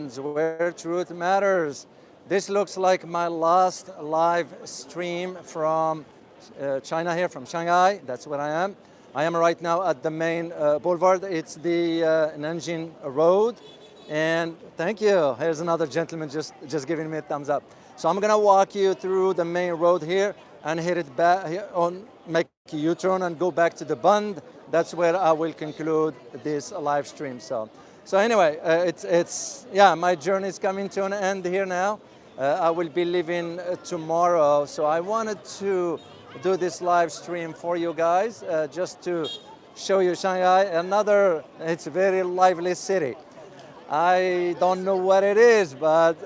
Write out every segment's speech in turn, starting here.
Bunds, where truth matters. This looks like my last live stream from China here, from Shanghai. That's where I am. I am right now at the main boulevard. It's the Nanjing Road. And thank you. Here's another gentleman just giving me a thumbs up. So I'm gonna walk you through the main road here and hit it back on, make a U-turn and go back to the Bund. That's where I will conclude this live stream. So anyway, yeah, my journey is coming to an end here now. I will be leaving tomorrow. So I wanted to do this live stream for you guys, just to show you Shanghai. It's a very lively city. I don't know what it is, but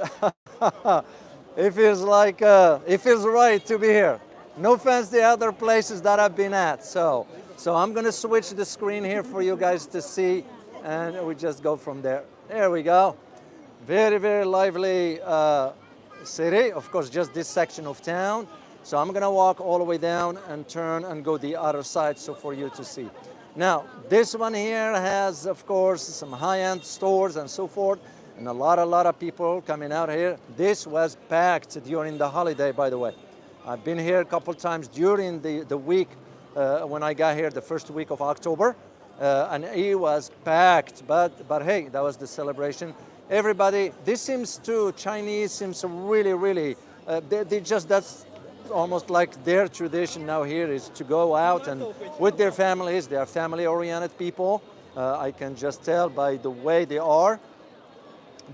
it feels like, it feels right to be here. No offense to the other places that I've been at. So I'm gonna switch the screen here for you guys to see, and we just go from there. There we go. Very, very lively city. Of course, just this section of town. So I'm gonna walk all the way down and turn and go the other side so for you to see. Now, this one here has, of course, some high-end stores and so forth, and a lot of people coming out here. This was packed during the holiday, by the way. I've been here a couple times during the week when I got here, the first week of October, and it was packed, but hey, that was the celebration. Everybody, Chinese seems really, that's almost like their tradition now here is to go out and with their families. They are family-oriented people. I can just tell by the way they are.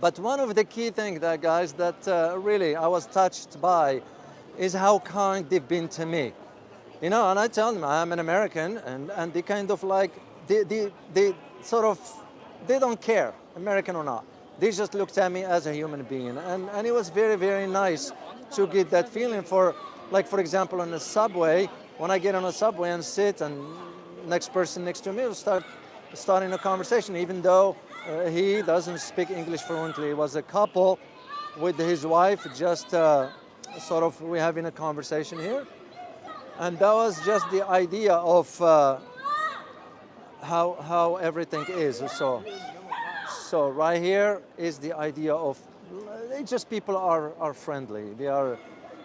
But one of the key things, guys, that really I was touched by is how kind they've been to me. You know, and I tell them I'm an American, and they kind of like, they don't care, American or not. They just looked at me as a human being. And it was very, very nice to get that feeling for, like, for example, on the subway, when I get on a subway and sit, and next person next to me will starting a conversation, even though he doesn't speak English fluently. It was a couple with his wife, just we're having a conversation here. And that was just the idea of how everything is. So right here is the idea of, just people are friendly. They are,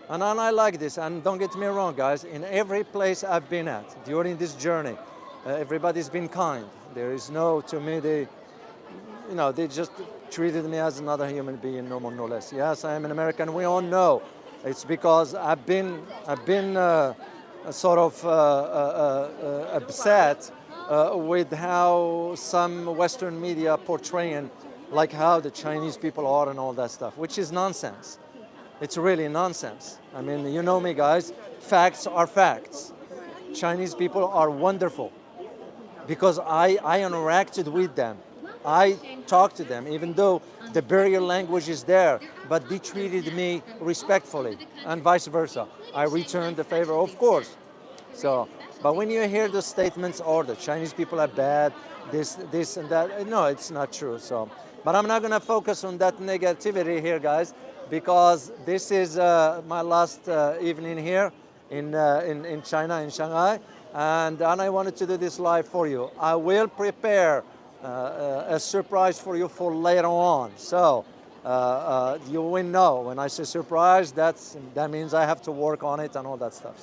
and I like this. And don't get me wrong, guys, in every place I've been at during this journey, everybody's been kind. There is no, to me, they just treated me as another human being, no more, no less. Yes, I am an American. We all know. It's because I've been upset with how some Western media portraying like how the Chinese people are and all that stuff, which is nonsense. It's really nonsense. I mean, you know me, guys, facts are facts. Chinese people are wonderful because I interacted with them. I talked to them, even though the barrier language is there, but they treated me respectfully, and vice versa. I returned the favor, of course. But when you hear the statements, oh, the Chinese people are bad, this and that, no, it's not true. But I'm not gonna focus on that negativity here, guys, because this is my last evening here in China, in Shanghai, and I wanted to do this live for you. I will prepare a surprise for you for later on. So you will know when I say surprise, that means I have to work on it and all that stuff.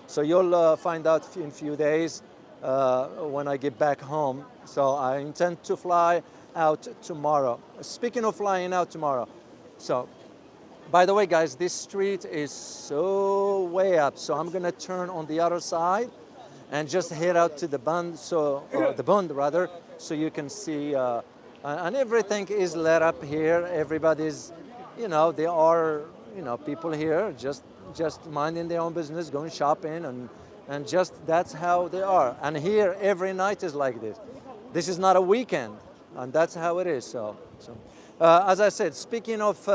So you'll find out in a few days when I get back home. So I intend to fly out tomorrow. Speaking of flying out tomorrow, so by the way, guys, this street is so way up. So I'm gonna turn on the other side and just head out to the Bund, the Bund rather, so you can see, and everything is lit up here. Everybody's, there are, people here just minding their own business, going shopping, and just that's how they are. And here, every night is like this. This is not a weekend, and that's how it is. As I said, speaking of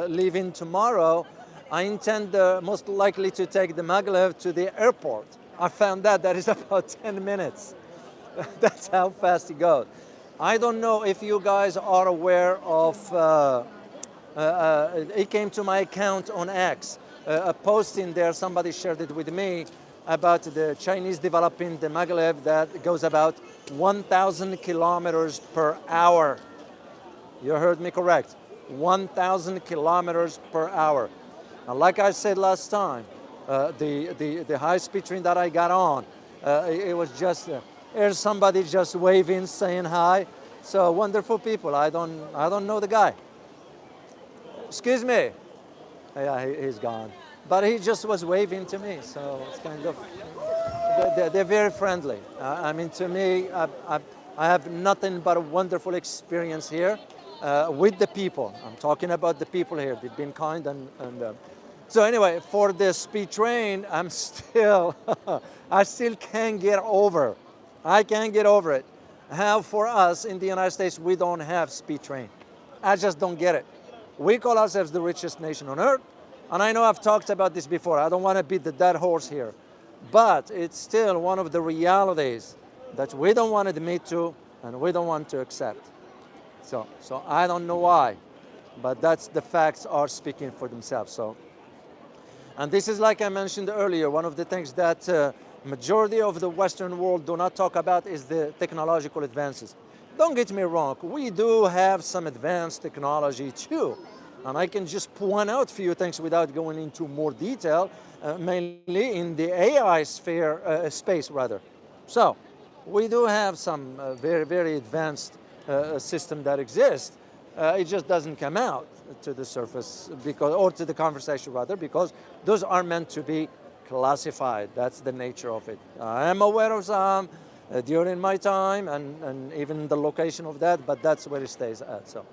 leaving tomorrow, I intend most likely to take the maglev to the airport. I found that is about 10 minutes. That's how fast it goes. I don't know if you guys are aware of, it came to my account on X, a post in there, somebody shared it with me, about the Chinese developing the maglev that goes about 1,000 kilometers per hour. You heard me correct. 1,000 kilometers per hour. And like I said last time, the high-speed train that I got on, it was just, there's somebody just waving, saying hi. So wonderful people. I don't know the guy. Excuse me. Yeah, he's gone. But he just was waving to me, so it's kind of, they're very friendly. I mean, to me, I have nothing but a wonderful experience here with the people. I'm talking about the people here. They've been kind so anyway, for the speed train, I'm still, I still can't get over. I can't get over it. How for us in the United States, we don't have speed train. I just don't get it. We call ourselves the richest nation on earth. And I know I've talked about this before. I don't want to beat the dead horse here. But it's still one of the realities that we don't want to admit to and we don't want to accept. So I don't know why, but that's the facts are speaking for themselves. And this is, like I mentioned earlier, one of the things that majority of the Western world do not talk about is the technological advances. Don't get me wrong, we do have some advanced technology too. And I can just point out a few things without going into more detail, mainly in the AI space rather. So we do have some very, very advanced system that exists. It just doesn't come out to the surface or to the conversation rather, because those are meant to be classified. That's the nature of it. I am aware of some during my time and even the location of that, but that's where it stays at. So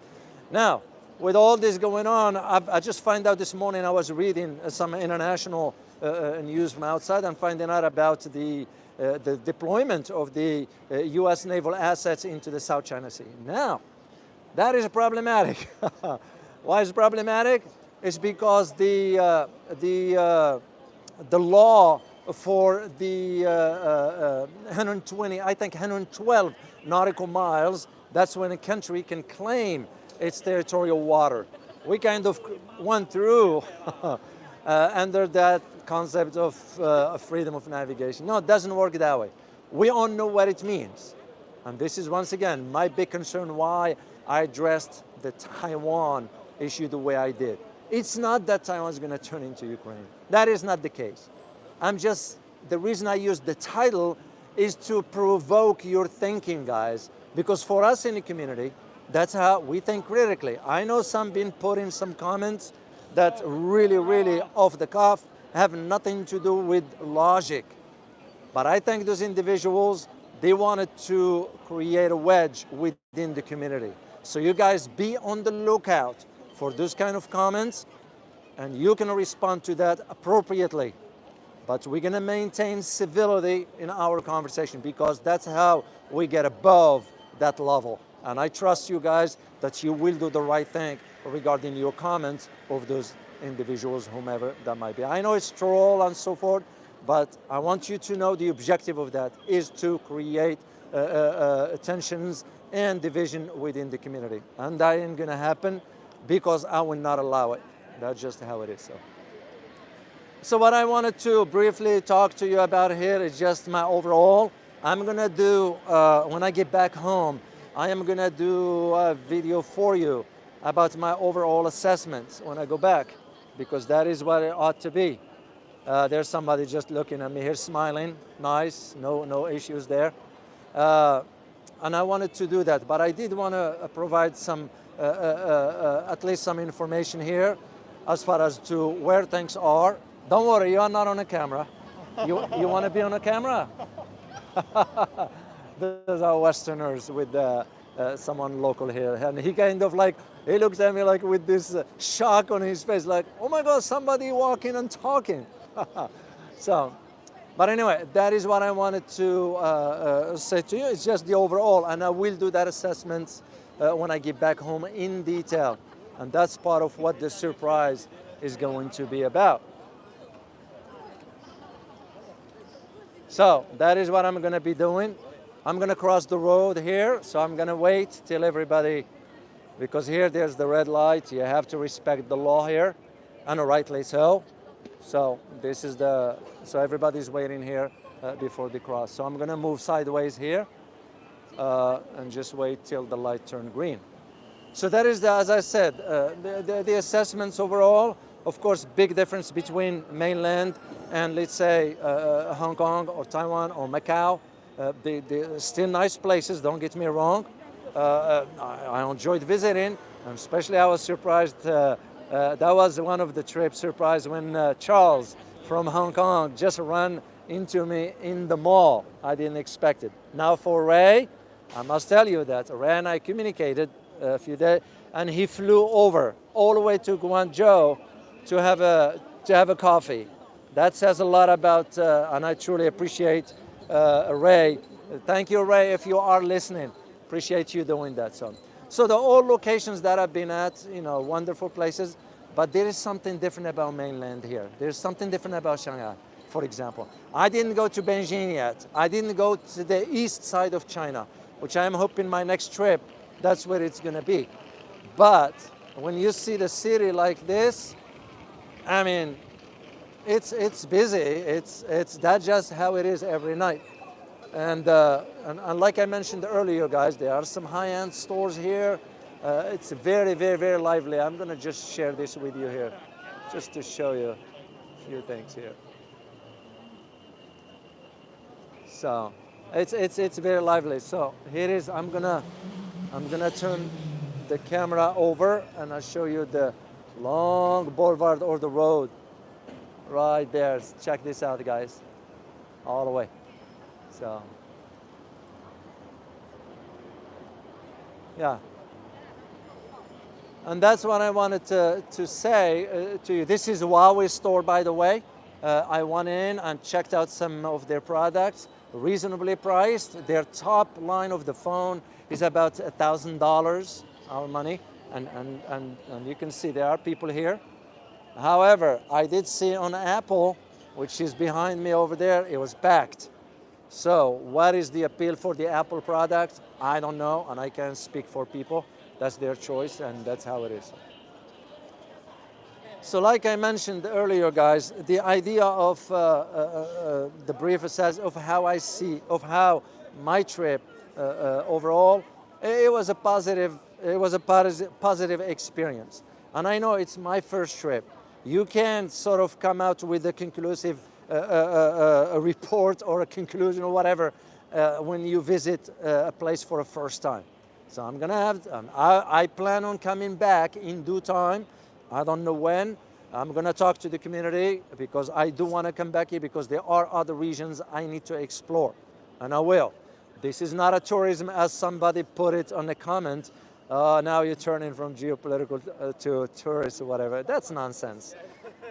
now, with all this going on, I just find out this morning, I was reading some international news from outside and finding out about the deployment of the US naval assets into the South China Sea. Now, that is problematic. Why is it problematic? It's because the law for the 120, I think 112 nautical miles, that's when a country can claim its territorial water. We kind of went through under that concept of freedom of navigation. No, it doesn't work that way. We all know what it means. And this is, once again, my big concern why I addressed the Taiwan issue the way I did. It's not that Taiwan is going to turn into Ukraine. That is not the case. The reason I use the title is to provoke your thinking, guys, because for us in the community, that's how we think critically. I know some been putting some comments that really, really off the cuff, have nothing to do with logic. But I think those individuals, they wanted to create a wedge within the community. So you guys be on the lookout for those kind of comments, and you can respond to that appropriately. But we're gonna maintain civility in our conversation, because that's how we get above that level. And I trust you guys that you will do the right thing regarding your comments of those individuals, whomever that might be. I know it's troll and so forth, but I want you to know the objective of that is to create tensions and division within the community. And that ain't gonna happen because I will not allow it. That's just how it is. So what I wanted to briefly talk to you about here is just my overall. I'm gonna do, when I get back home, I am gonna do a video for you about my overall assessments when I go back, because that is what it ought to be. There's somebody just looking at me here, smiling, nice, no issues there. And I wanted to do that, but I did want to provide some, at least some information here as far as to where things are. Don't worry, you are not on a camera. You want to be on a camera? Those are Westerners with someone local here. And he kind of like, he looks at me like with this shock on his face, like, oh my God, somebody walking and talking. But anyway, that is what I wanted to say to you. It's just the overall, and I will do that assessment when I get back home in detail. And that's part of what the surprise is going to be about. So that is what I'm going to be doing. I'm going to cross the road here, so I'm going to wait till everybody, because here there's the red light. You have to respect the law here, and rightly so. So this is so everybody's waiting here before they cross. So I'm going to move sideways here and just wait till the light turns green. So that is, as I said, the assessments overall. Of course, big difference between mainland and let's say Hong Kong or Taiwan or Macau. They still nice places. Don't get me wrong. I enjoyed visiting, and especially I was surprised. That was one of the trips surprised when Charles from Hong Kong just ran into me in the mall. I didn't expect it. Now for Ray, I must tell you that Ray and I communicated a few days, and he flew over all the way to Guangzhou to have a coffee. That says a lot about, and I truly appreciate Ray. Thank you, Ray, if you are listening. Appreciate you doing that. So the all locations that I've been at, you know, wonderful places, but there is something different about mainland here. There's something different about Shanghai, for example. I didn't go to Beijing yet. I didn't go to the east side of China, which I'm hoping my next trip, that's where it's gonna be. But when you see the city like this, I mean, it's busy. It's that's just how it is every night. And like I mentioned earlier, guys, there are some high-end stores here. It's very, very, very lively. I'm gonna just share this with you here, just to show you a few things here. So it's very lively. So here is. I'm gonna turn the camera over and I'll show you the long boulevard or the road right there. Check this out, guys, all the way. So, yeah. And that's what I wanted to say to you. This is Huawei store, by the way. I went in and checked out some of their products, reasonably priced. Their top line of the phone is about $1,000, our money. And you can see there are people here. However, I did see on Apple, which is behind me over there, it was packed. So what is the appeal for the Apple product? I don't know, and I can't speak for people. That's their choice, and that's how it is. So like I mentioned earlier, guys, the idea of the brief says of how I see, of how my trip overall, it was a positive experience. And I know it's my first trip. You can't sort of come out with a conclusive a report or a conclusion or whatever when you visit a place for a first time. So I'm gonna have, I plan on coming back in due time. I don't know when. I'm gonna talk to the community because I do wanna come back here because there are other regions I need to explore, and I will. This is not a tourism as somebody put it on a comment. Now you're turning from geopolitical to tourist or whatever. That's nonsense.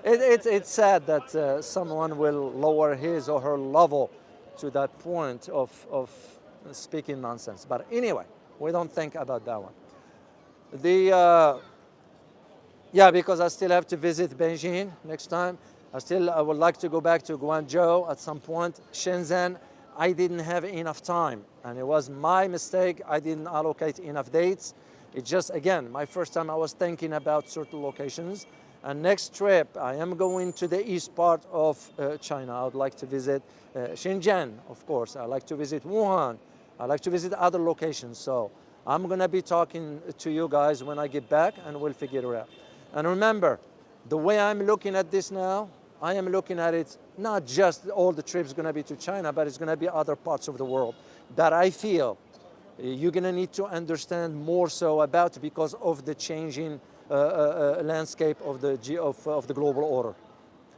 It's sad that someone will lower his or her level to that point of speaking nonsense. But anyway, we don't think about that one. Yeah, because I still have to visit Beijing next time. I would like to go back to Guangzhou at some point. Shenzhen, I didn't have enough time, and it was my mistake. I didn't allocate enough dates. It's just, again, my first time I was thinking about certain locations. And next trip, I am going to the east part of China. I would like to visit Shenzhen, of course. I like to visit Wuhan. I like to visit other locations. So I'm gonna be talking to you guys when I get back, and we'll figure it out. And remember, the way I'm looking at this now, I am looking at it, not just all the trips gonna be to China, but it's gonna be other parts of the world that I feel you're gonna need to understand more so about because of the changing landscape of the global order.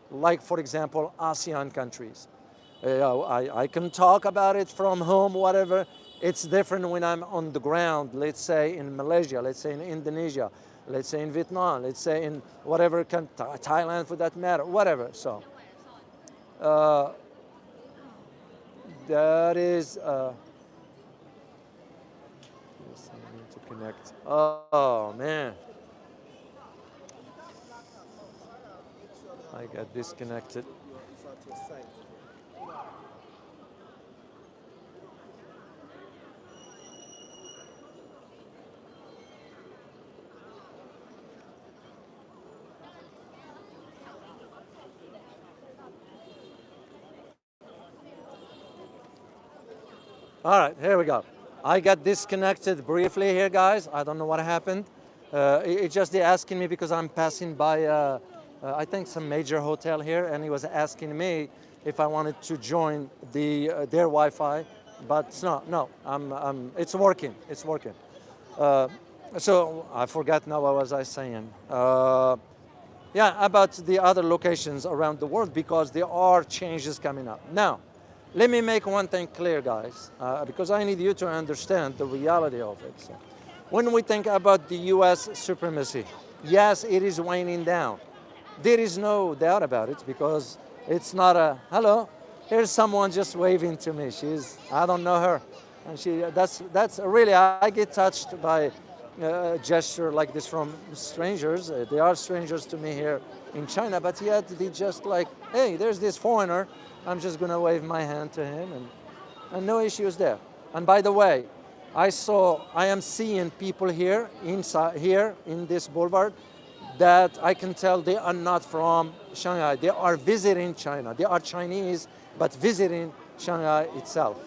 Like, for example, ASEAN countries. I can talk about it from home, whatever. It's different when I'm on the ground, let's say in Malaysia, let's say in Indonesia, let's say in Vietnam, let's say in whatever country, Thailand for that matter, whatever. So that is, yes, I need to connect. Oh man, I got disconnected. All right, here we go. I got disconnected briefly here, guys. I don't know what happened. It just they're asking me because I'm passing by, I think some major hotel here, and he was asking me if I wanted to join their Wi-Fi, but it's not. No, it's working. It's working. So I forgot now what was I saying. Yeah, about the other locations around the world, because there are changes coming up. Now, let me make one thing clear, guys, because I need you to understand the reality of it. So, when we think about the US supremacy, yes, it is waning down. There is no doubt about it, because it's not a, hello, here's someone just waving to me. I don't know her. And that's really, I get touched by a gesture like this from strangers. They are strangers to me here in China, but yet they just like, hey, there's this foreigner. I'm just gonna wave my hand to him, and no issues there. And by the way, I am seeing people here inside here in this boulevard that I can tell they are not from Shanghai. They are visiting China. They are Chinese, but visiting Shanghai itself.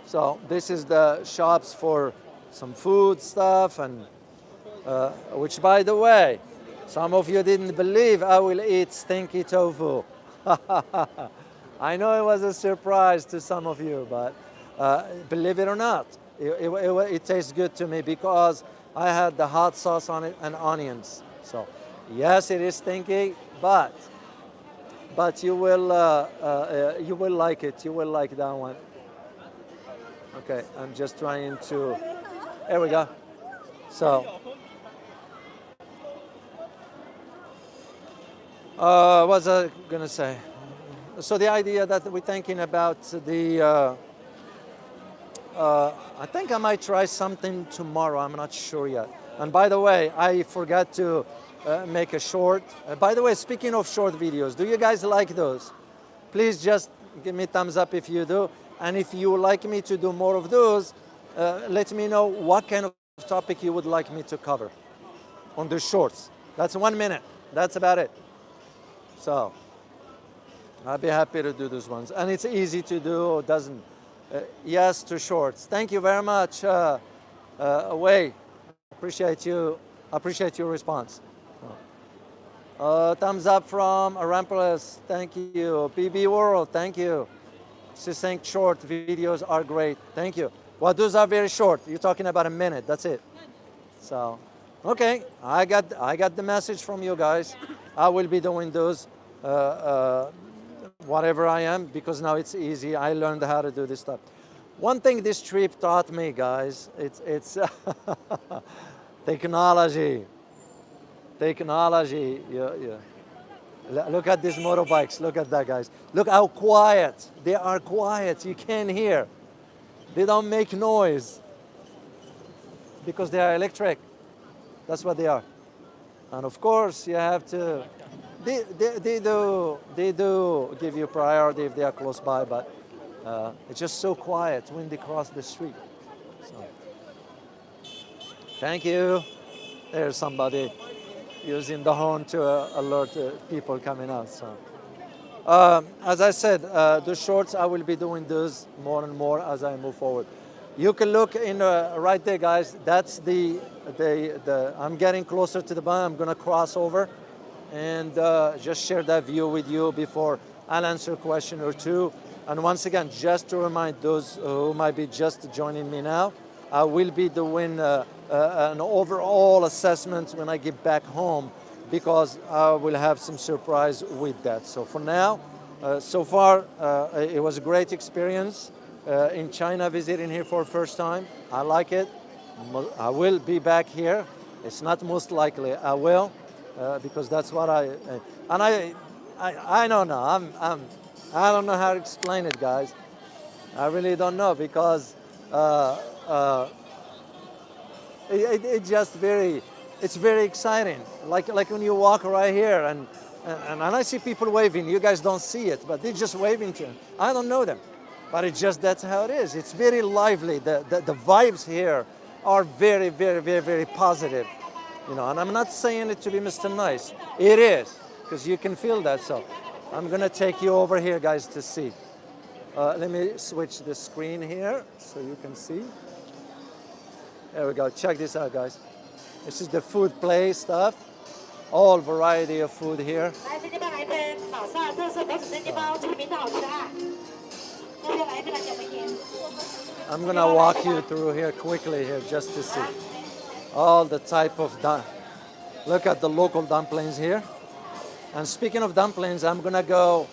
So this is the shops for some food stuff, and which, by the way, some of you didn't believe I will eat stinky tofu. I know it was a surprise to some of you, but believe it or not, it tastes good to me because I had the hot sauce on it and onions. So yes, it is stinky, but you will like it. You will like that one. Okay, I'm just trying to. There we go. So, what was I gonna say? So the idea that we're thinking about the. I think I might try something tomorrow. I'm not sure yet. And by the way, I forgot to make a short. By the way, speaking of short videos, do you guys like those? Please just give me a thumbs up if you do. And if you would like me to do more of those, let me know what kind of topic you would like me to cover on the shorts. That's 1 minute. That's about it. So I'll be happy to do those ones. And it's easy to do, doesn't. Yes to shorts. Thank you very much, Wei. Appreciate your response. Thumbs up from Arampalus. Thank you. BB World. Thank you. Succinct short videos are great. Thank you. Well, those are very short. You're talking about a minute. That's it. So, okay. I got the message from you guys. I will be doing those. Whatever I am, because now it's easy. I learned how to do this stuff. One thing this trip taught me, guys, it's technology. Technology. Yeah. Look at these motorbikes. Look at that, guys. Look how quiet. They are quiet. You can't hear. They don't make noise because they are electric. That's what they are. And of course, you have to. They do give you priority if they are close by, but it's just so quiet when they cross the street. So, thank you. There's somebody using the horn to alert people coming out. So, as I said, the shorts, I will be doing those more and more as I move forward. You can look in right there, guys. That's the I'm getting closer to the Bund. I'm gonna cross over and just share that view with you before I'll answer a question or two. And once again, just to remind those who might be just joining me now, I will be doing an overall assessment when I get back home, because I will have some surprise with that. So for now, so far, it was a great experience in China, visiting here for the first time. I like it. I will be back here. It's not most likely I will. Because that's what I don't know. I don't know how to explain it, guys. I really don't know, because it's very exciting. Like when you walk right here and I see people waving. You guys don't see it, but they're just waving to them. I don't know them, but that's how it is. It's very lively. The vibes here are very, very, very, very positive. You know, and I'm not saying it to be Mr. Nice. It is, because you can feel that. So I'm going to take you over here, guys, to see. Let me switch the screen here so you can see. There we go. Check this out, guys. This is the food play stuff. All variety of food here. I'm gonna walk you through here quickly here just to see all the type of look at the local dumplings here. And speaking of dumplings, I'm gonna go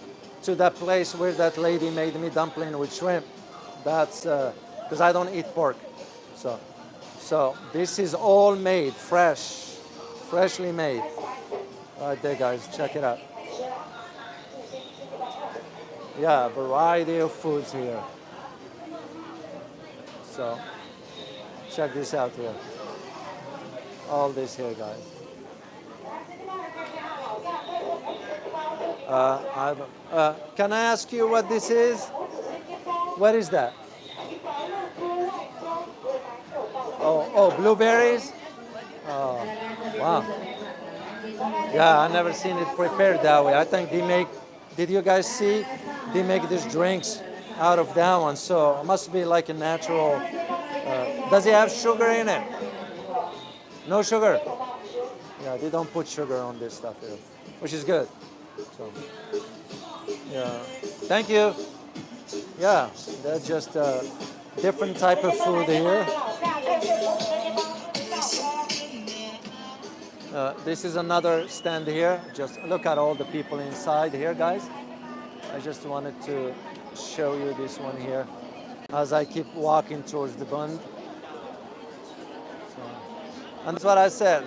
to that place where that lady made me dumpling with shrimp. That's because I don't eat pork. So this is all made fresh, freshly made. Right there, guys, check it out. Yeah, variety of foods here. So check this out here. All this here, guys. Can I ask you what this is? What is that? Oh, blueberries? Oh, wow. Yeah, I never seen it prepared that way. I think they make, did you guys see? They make these drinks out of that one, so it must be like a natural. Does it have sugar in it? No sugar? Yeah, they don't put sugar on this stuff here, which is good. So, yeah. Thank you. Yeah, that's just a different type of food here. This is another stand here. Just look at all the people inside here, guys. I just wanted to show you this one here as I keep walking towards the Bund. So, and that's what I said.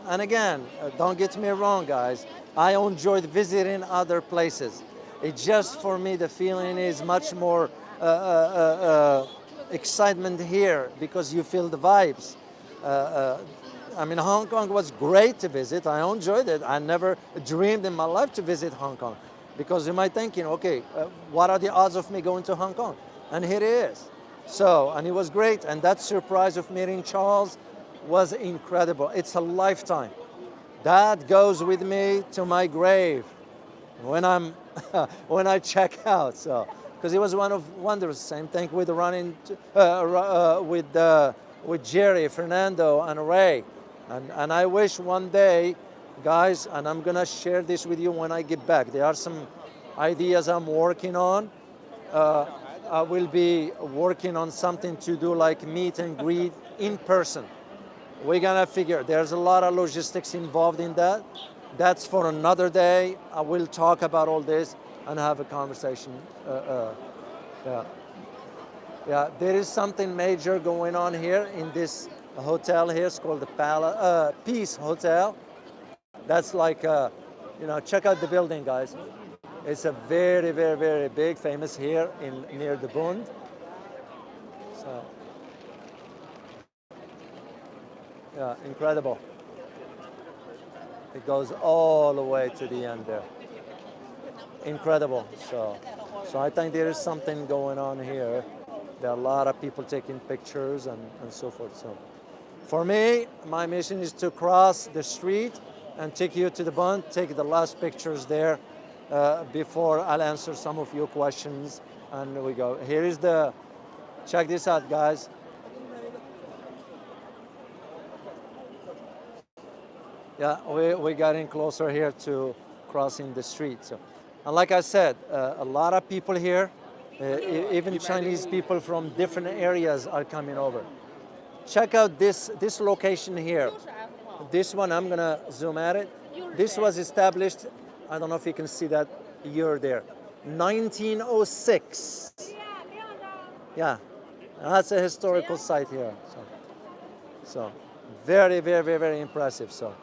And again, don't get me wrong, guys. I enjoyed visiting other places. It just, for me, the feeling is much more excitement here because you feel the vibes. I mean, Hong Kong was great to visit. I enjoyed it. I never dreamed in my life to visit Hong Kong because you might thinking, okay, what are the odds of me going to Hong Kong? And here it is. So, and it was great. And that surprise of meeting Charles was incredible. It's a lifetime. That goes with me to my grave when I'm when I check out. So, because it was one of wonders. Same thing with running with Jerry, Fernando, and Ray. And I wish one day, guys, and I'm gonna share this with you when I get back. There are some ideas I'm working on. I will be working on something to do like meet and greet in person. We're gonna figure, there's a lot of logistics involved in that. That's for another day. I will talk about all this and have a conversation. Yeah, there is something major going on here in this hotel here. It's called the Peace Hotel. That's like, check out the building, guys. It's a very, very, very big, famous here near the Bund. So, yeah, incredible. It goes all the way to the end there. Incredible. So I think there is something going on here. There are a lot of people taking pictures and so forth. So for me, my mission is to cross the street and take you to the Bund, take the last pictures there before I'll answer some of your questions. And we go. Here is check this out, guys. Yeah, we're getting closer here to crossing the street. So, and like I said, a lot of people here, even Chinese people from different areas are coming over. Check out this location here. This one, I'm gonna zoom at it. This was established, I don't know if you can see that year there, 1906. Yeah, that's a historical site here. So very, very, very, very impressive. So.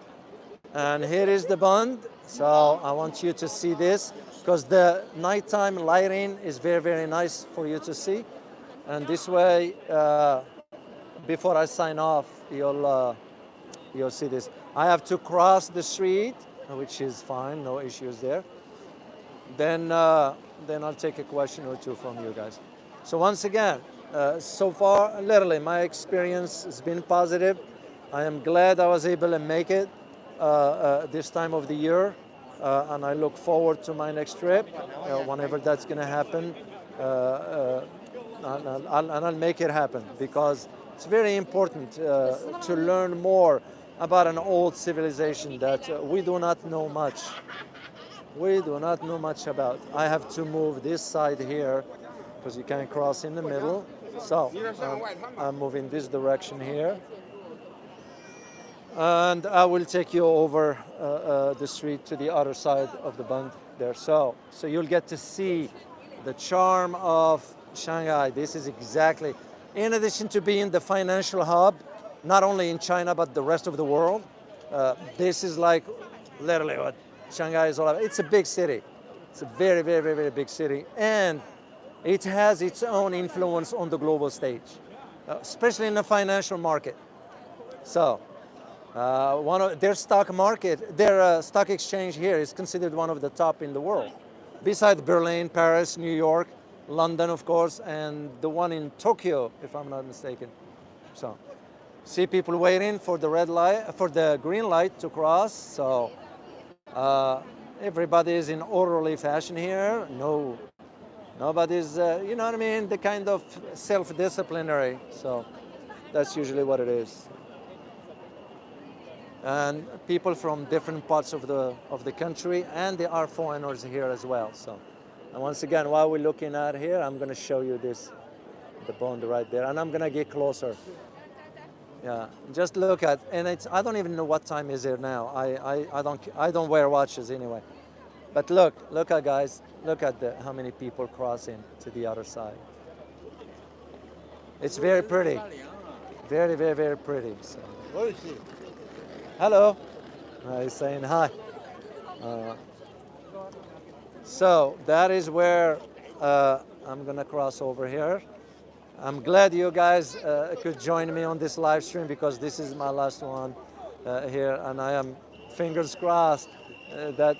And here is the Bund. So I want you to see this because the nighttime lighting is very, very nice for you to see. And this way, before I sign off, you'll see this. I have to cross the street, which is fine, no issues there. Then I'll take a question or two from you guys. So once again, so far, literally, my experience has been positive. I am glad I was able to make it. This time of the year, and I look forward to my next trip, whenever that's going to happen, and I'll make it happen because It's very important to learn more about an old civilization that we do not know much. We do not know much about. I have to move this side here because you can't cross in the middle. So I'm moving this direction here. And I will take you over the street to the other side of the Bund there. So you'll get to see the charm of Shanghai. This is exactly, in addition to being the financial hub, not only in China, but the rest of the world, this is like literally what Shanghai is all about. It's a big city. It's a very, very, very, very big city. And it has its own influence on the global stage, especially in the financial market. So one of their stock market, their stock exchange here is considered one of the top in the world. Besides Berlin, Paris, New York, London, of course, and the one in Tokyo, if I'm not mistaken. So see people waiting for the red light, for the green light to cross. So everybody is in orderly fashion here. Nobody's, you know what I mean, the kind of self-disciplinary. So that's usually what it is. And people from different parts of the country, and there are foreigners here as well. So, and once again, while we're looking at here, I'm going to show you this, the Bund right there, and I'm going to get closer. Yeah, just look at, and it's, I don't even know what time is it now. I don't wear watches anyway. But look at guys, look at how many people crossing to the other side. It's very pretty, very, very, very pretty. So. Hello, he's saying hi. So that is where I'm gonna cross over here. I'm glad you guys could join me on this live stream because this is my last one here, and I am fingers crossed that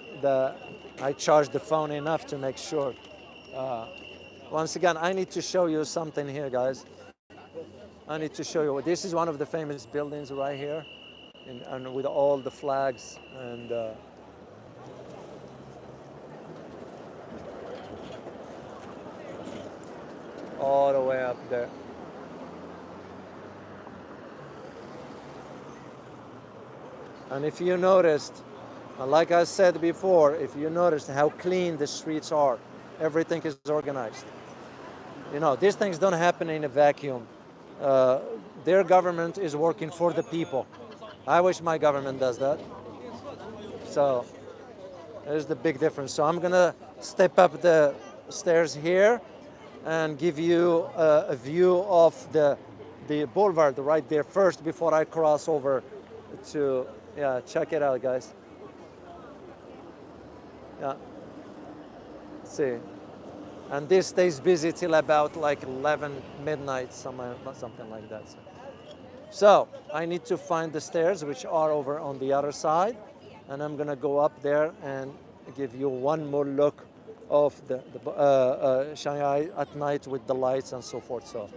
I charged the phone enough to make sure. Once again, I need to show you something here, guys. I need to show you. This is one of the famous buildings right here. And with all the flags and all the way up there. And if you noticed, like I said before, if you noticed how clean the streets are, everything is organized. You know, these things don't happen in a vacuum. Their government is working for the people. I wish my government does that. So there's the big difference. So I'm gonna step up the stairs here and give you a view of the boulevard right there first before I cross over to, yeah, check it out, guys. Yeah, see. And this stays busy till about like 11 midnight, something like that. So I need to find the stairs, which are over on the other side, and I'm gonna go up there and give you one more look of the Shanghai at night with the lights and so forth. So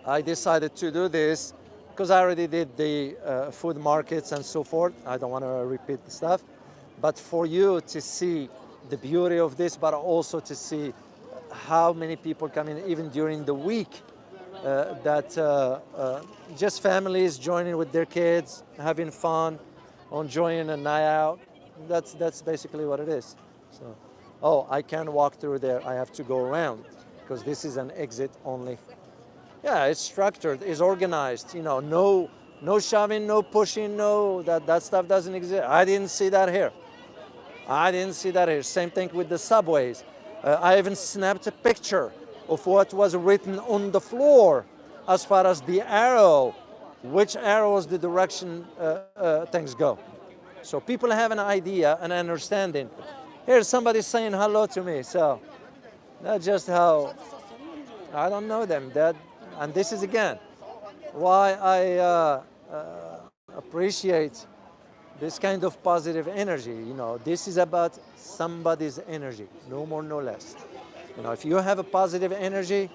I decided to do this because I already did the food markets and so forth. I don't want to repeat the stuff, but for you to see the beauty of this, but also to see how many people come in even during the week. Just families joining with their kids, having fun, enjoying a night out. That's basically what it is. So, oh, I can't walk through there. I have to go around because this is an exit only. Yeah, it's structured, it's organized. You know, no shoving, no pushing, no that stuff doesn't exist. I didn't see that here. I didn't see that here. Same thing with the subways. I even snapped a picture of what was written on the floor as far as the arrow, which arrows the direction things go. So people have an idea, an understanding. Here's somebody saying hello to me. So that's just how, I don't know them. And this is again why I appreciate this kind of positive energy. You know, this is about somebody's energy, no more, no less. You know, if you have a positive energy,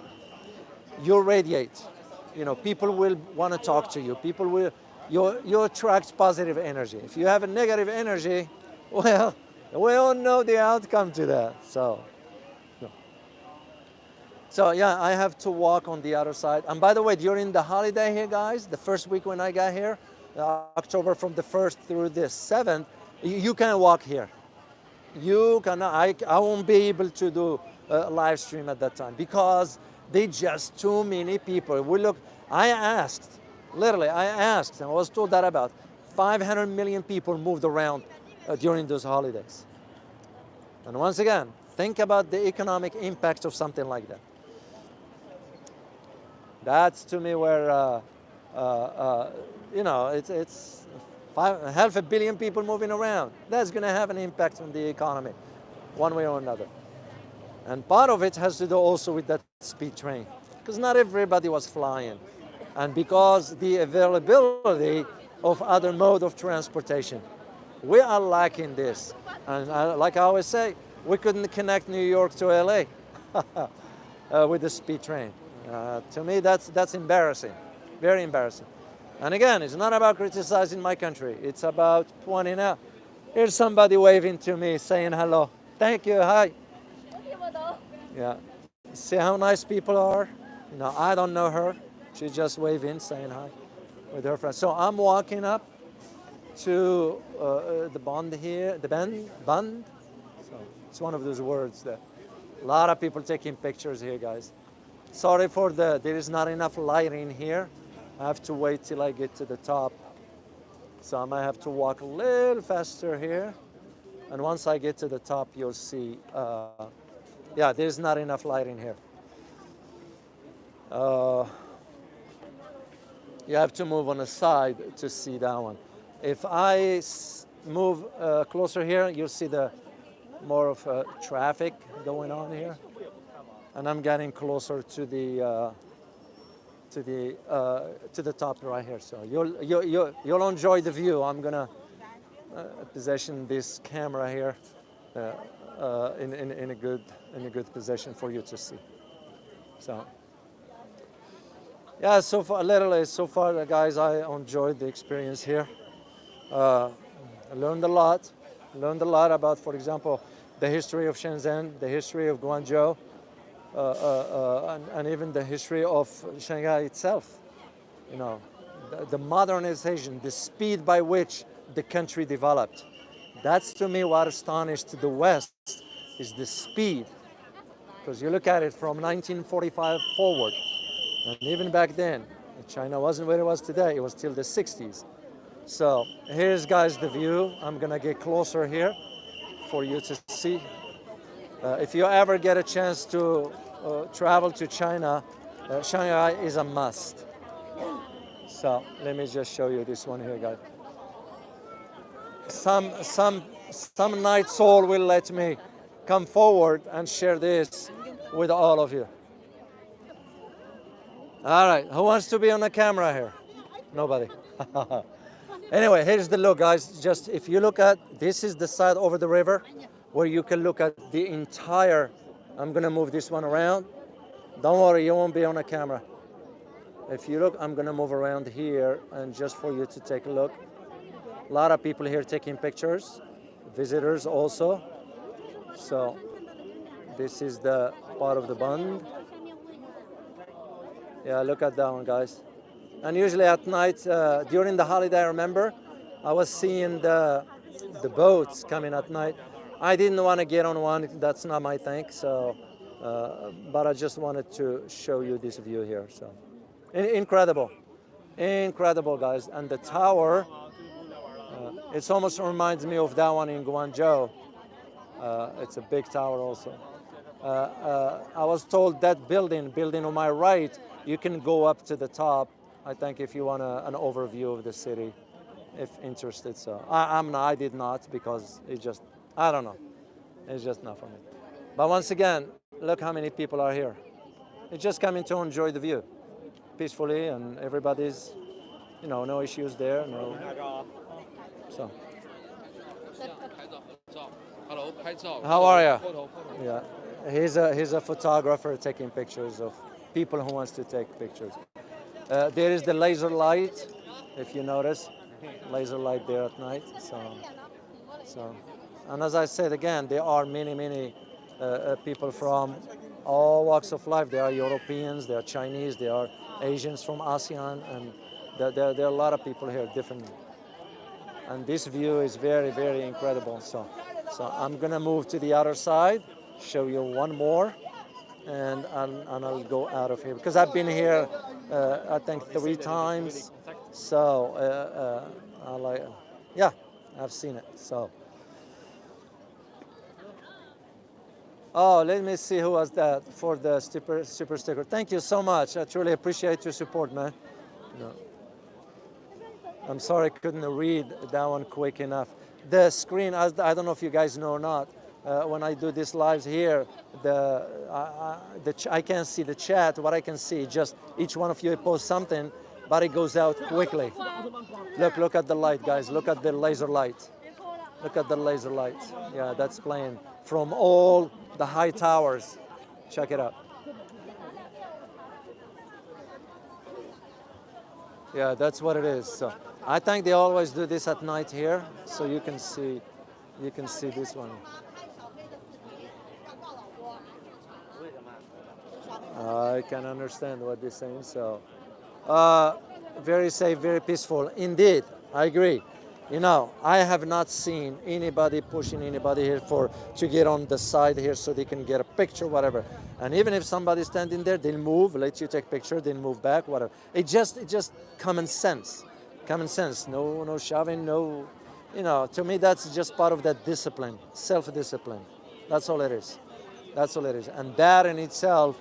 you radiate. You know, people will want to talk to you. People will, you attract positive energy. If you have a negative energy, well, we all know the outcome to that. So So yeah, I have to walk on the other side. And by the way, during the holiday here, guys, the first week when I got here, October from the 1st through the 7th, you can walk here. You can, I won't be able to do a live stream at that time because they just too many people. I asked, literally, I asked, and I was told that about 500 million people moved around during those holidays. And once again, think about the economic impact of something like that. That's to me where, it's half a billion people moving around. That's going to have an impact on the economy, one way or another. And part of it has to do also with that speed train, because not everybody was flying. And because the availability of other mode of transportation, we are lacking this. And like I always say, we couldn't connect New York to LA with the speed train. To me, that's embarrassing, very embarrassing. And again, it's not about criticizing my country. It's about pointing out. Here's somebody waving to me, saying hello. Thank you, hi. Yeah. See how nice people are? I don't know her. She's just waving, saying hi with her friends. So I'm walking up to the Bund here, the Bund. So it's one of those words that a lot of people taking pictures here, guys. Sorry for there is not enough lighting here. I have to wait till I get to the top. So I might have to walk a little faster here. And once I get to the top, you'll see, yeah, there's not enough lighting here. You have to move on the side to see that one. If I move closer here, you'll see the more of traffic going on here. And I'm getting closer to the top right here. So you'll enjoy the view. I'm gonna position this camera here in a good position for you to see. So yeah, so far, guys, I enjoyed the experience here. I learned a lot about, for example, the history of Shenzhen, the history of Guangzhou. And even the history of Shanghai itself. The modernization, the speed by which the country developed. That's to me what astonished the West, is the speed. Because you look at it from 1945 forward, and even back then, China wasn't where it was today, it was till the 60s. So here's, guys, the view. I'm gonna get closer here for you to see. If you ever get a chance to travel to China, Shanghai is a must. So let me just show you this one here, guys. Some night soul will let me come forward and share this with all of you. All right, who wants to be on the camera here? Nobody. Anyway, here's the look, guys. Just if you look at, this is the side over the river where you can look at the entire, I'm gonna move this one around. Don't worry, you won't be on a camera. If you look, I'm gonna move around here and just for you to take a look. A lot of people here taking pictures, visitors also. So this is the part of the Bund. Yeah, look at that one, guys. And usually at night, during the holiday, I remember, I was seeing the boats coming at night. I didn't want to get on one, that's not my thing, so, but I just wanted to show you this view here. So, incredible, guys. And the tower, it almost reminds me of that one in Guangzhou. It's a big tower also. I was told that building on my right, you can go up to the top, I think, if you want an overview of the city, if interested. So I did not, because it just, I don't know. It's just not for me. But once again, look how many people are here. It's just coming to enjoy the view peacefully, and everybody's, no issues there. No. So. How are you? Yeah, he's a photographer taking pictures of people who wants to take pictures. There is the laser light, if you notice, laser light there at night. So, and as I said again, there are many people from all walks of life. There are Europeans, there are Chinese, there are Asians from ASEAN, and there are a lot of people here, different. And this view is very, very incredible. So I'm gonna move to the other side, show you one more, and I'll go out of here because I've been here, I think 3 times. So yeah, I've seen it. So. Oh, let me see who was that for the super sticker. Thank you so much. I truly appreciate your support, man. You know, I'm sorry I couldn't read that one quick enough. The screen, I don't know if you guys know or not, when I do these lives here, I can't see the chat. What I can see, just each one of you posts something, but it goes out quickly. Look at the light, guys. Look at the laser light. Look at the laser light. Yeah, that's playing from all the high towers. Check it out. Yeah, that's what it is. So I think they always do this at night here, so you can see this one. I can understand what they're saying. So very safe, very peaceful. Indeed, I agree. You know, I have not seen anybody pushing anybody here to get on the side here so they can get a picture, whatever. And even if somebody's standing there, they'll move, let you take picture, they'll move back, whatever. It just common sense. Common sense. No shoving, no, you know, to me that's just part of that discipline, self-discipline. That's all it is. That's all it is. And that in itself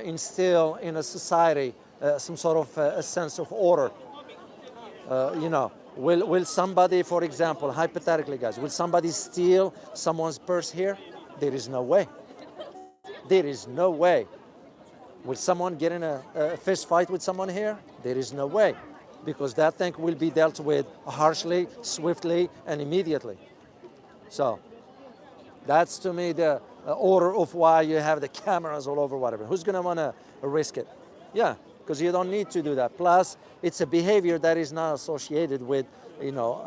instill in a society some sort of a sense of order. You know, will somebody, for example, hypothetically, guys, will somebody steal someone's purse here? There is no way. There is no way. Will someone get in a fist fight with someone here? There is no way, because that thing will be dealt with harshly, swiftly, and immediately. So that's to me the order of why you have the cameras all over, whatever. Who's gonna wanna risk it? Yeah, because you don't need to do that. Plus, it's a behavior that is not associated with, you know,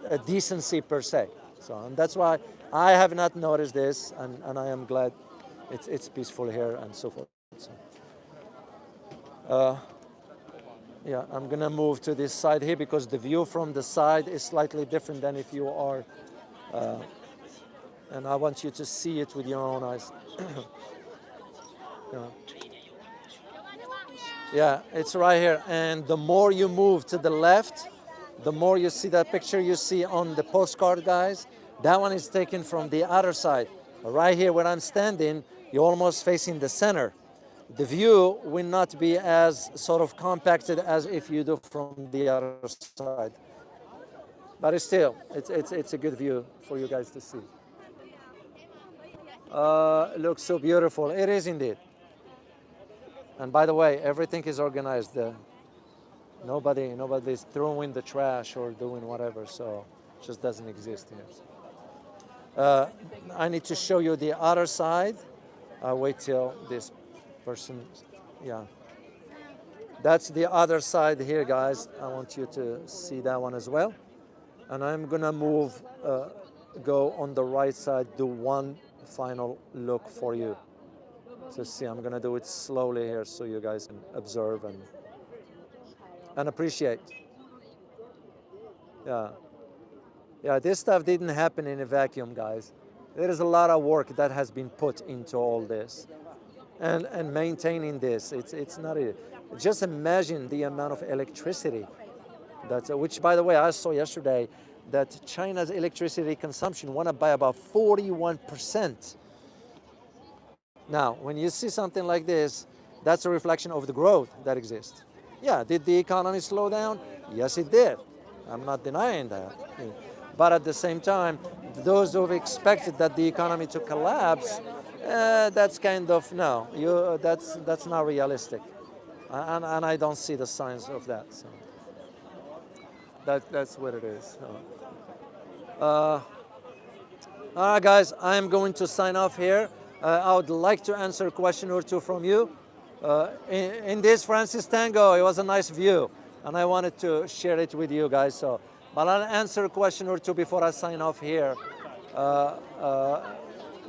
a decency per se. So, and that's why I have not noticed this, and I am glad it's peaceful here and so forth. So, yeah, I'm gonna move to this side here because the view from the side is slightly different than if you are, and I want you to see it with your own eyes. Yeah. Yeah, it's right here. And the more you move to the left, the more you see that picture you see on the postcard, guys. That one is taken from the other side. Right here where I'm standing, you're almost facing the center. The view will not be as sort of compacted as if you do from the other side. But it's still, it's a good view for you guys to see. It looks so beautiful. It is indeed. And by the way, everything is organized. Nobody's throwing the trash or doing whatever, so it just doesn't exist here. I need to show you the other side. I'll wait till this person, yeah. That's the other side here, guys. I want you to see that one as well. And I'm gonna move, go on the right side, do one final look for you. So see, I'm gonna do it slowly here so you guys can observe and appreciate. Yeah. Yeah, this stuff didn't happen in a vacuum, guys. There is a lot of work that has been put into all this. And maintaining this, it's not a, just imagine the amount of electricity that's, which by the way, I saw yesterday that China's electricity consumption went up by about 41%. Now, when you see something like this, that's a reflection of the growth that exists. Yeah, did the economy slow down? Yes, it did. I'm not denying that. But at the same time, those who have expected that the economy to collapse, that's kind of, no, that's not realistic. And I don't see the signs of that. So that's what it is. All right, guys, I'm going to sign off here. I would like to answer a question or two from you. In this Francis Tango, it was a nice view, and I wanted to share it with you guys. So, but I'll answer a question or two before I sign off here.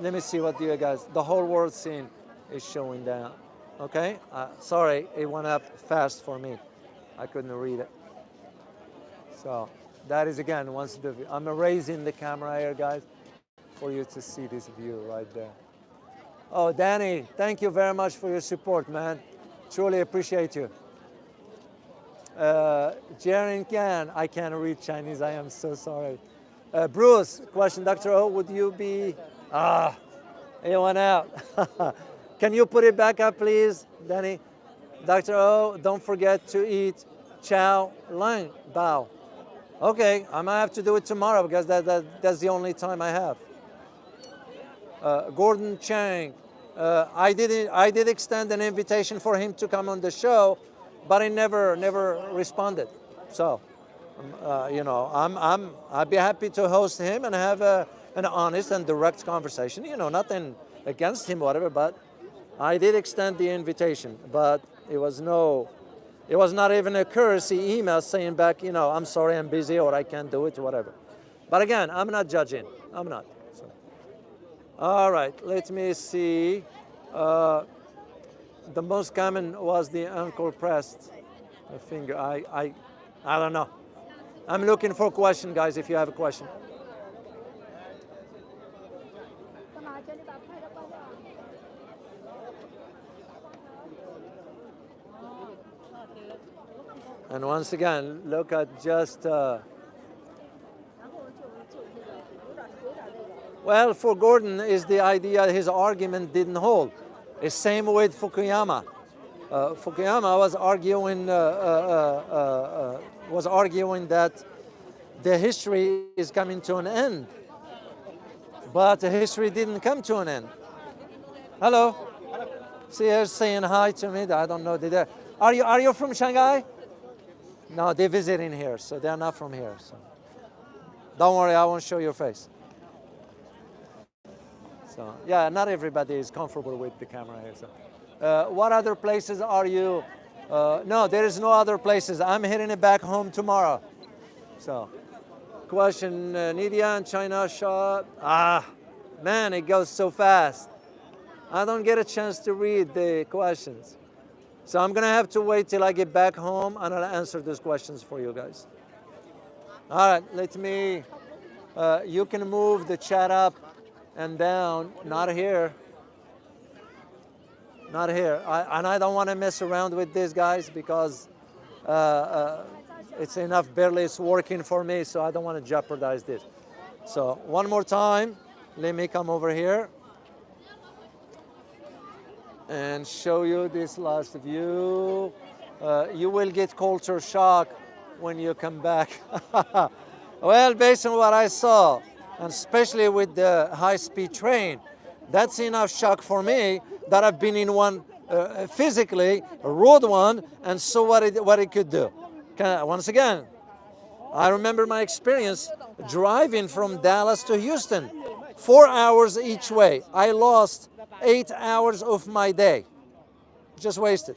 let me see what you guys, the whole world scene is showing down. Okay, sorry, it went up fast for me. I couldn't read it. So that is again, once the, I'm raising the camera here, guys, for you to see this view right there. Oh, Danny, thank you very much for your support, man. Truly appreciate you. Jaren Kan, I can't read Chinese, I am so sorry. Bruce, question, Dr. O, would you be, it went out. Can you put it back up, please, Danny? Dr. O, don't forget to eat chow lang bao. Okay, I might have to do it tomorrow because that's the only time I have. Gordon Chang, I did extend an invitation for him to come on the show, but he never responded. So, you know, I'd be happy to host him and have an honest and direct conversation. You know, nothing against him, whatever, but I did extend the invitation, but it was not even a courtesy email saying back, you know, I'm sorry, I'm busy, or I can't do it, or whatever. But again, I'm not judging. I'm not. So. All right, let me see. The most common was the ankle pressed finger. I don't know. I'm looking for a question, guys, if you have a question. And once again, look at just, well, for Gordon is the idea his argument didn't hold. The same with Fukuyama. Fukuyama was arguing that the history is coming to an end, but the history didn't come to an end. Hello. See, they're saying hi to me. I don't know. Are you from Shanghai? No, they're visiting here, so they're not from here. So don't worry, I won't show your face. So yeah, not everybody is comfortable with the camera here. So, what other places are you? No, there is no other places. I'm heading it back home tomorrow. So, question, Nidia and China shot. Man, it goes so fast. I don't get a chance to read the questions. So I'm gonna have to wait till I get back home and I'll answer those questions for you guys. All right, let me, you can move the chat up and down, not here. Not here, and I don't wanna mess around with this, guys, because it's enough, barely it's working for me, so I don't wanna jeopardize this. So one more time, let me come over here and show you this last view. You will get culture shock when you come back. Well, based on what I saw, and especially with the high-speed train, that's enough shock for me that I've been in one physically, rode one, and saw what it could do. Once again, I remember my experience driving from Dallas to Houston, 4 hours each way. I lost 8 hours of my day, just wasted.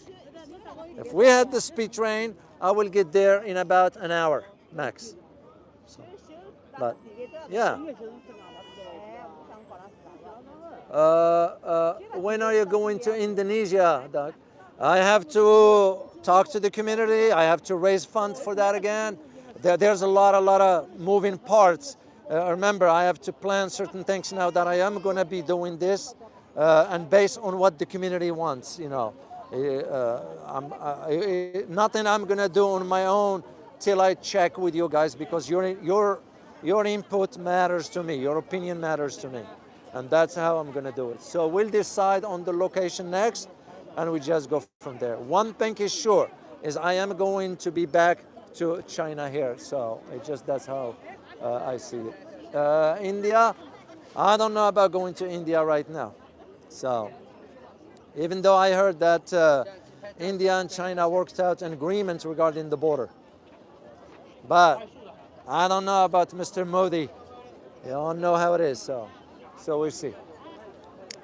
If we had the speed train, I will get there in about an hour max. So, but yeah. When are you going to Indonesia, Doug? I have to talk to the community. I have to raise funds for that again. There's a lot of moving parts. Remember, I have to plan certain things now that I am going to be doing this. And based on what the community wants, you know, nothing I'm gonna do on my own till I check with you guys, because your input matters to me, your opinion matters to me, and that's how I'm gonna do it. So we'll decide on the location next, and we just go from there. One thing is sure, is I am going to be back to China here, so that's how I see it. India, I don't know about going to India right now. So, even though I heard that India and China worked out an agreement regarding the border, but I don't know about Mr. Modi. You don't know how it is, so we'll see.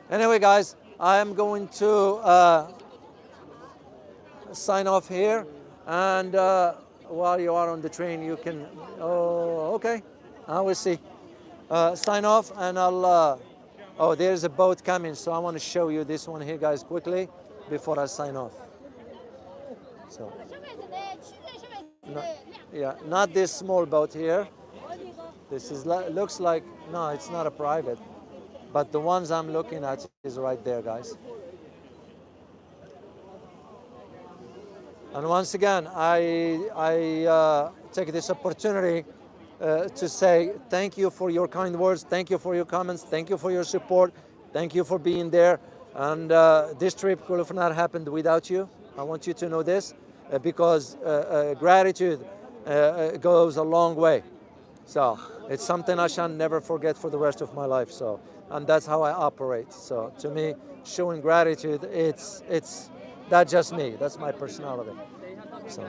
Anyway, guys, I am going to sign off here, and while you are on the train, you can. Oh, okay. I will see. Sign off, and I'll Oh, there's a boat coming, so I want to show you this one here, guys, quickly before I sign off. So, no, yeah, not this small boat here. This is looks like, no, it's not a private, but the ones I'm looking at is right there, guys. And once again, I take this opportunity to say thank you for your kind words, thank you for your comments, thank you for your support, thank you for being there. And this trip could have not happened without you. I want you to know this because gratitude goes a long way. So it's something I shall never forget for the rest of my life. So, and that's how I operate. So to me, showing gratitude, it's that's just me. That's my personality. So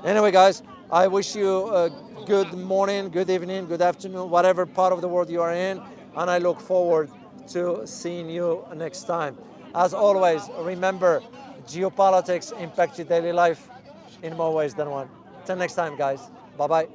anyway, guys, I wish you a good morning, good evening, good afternoon, whatever part of the world you are in, and I look forward to seeing you next time. As always, remember, geopolitics impact your daily life in more ways than one. Till next time, guys. Bye-bye.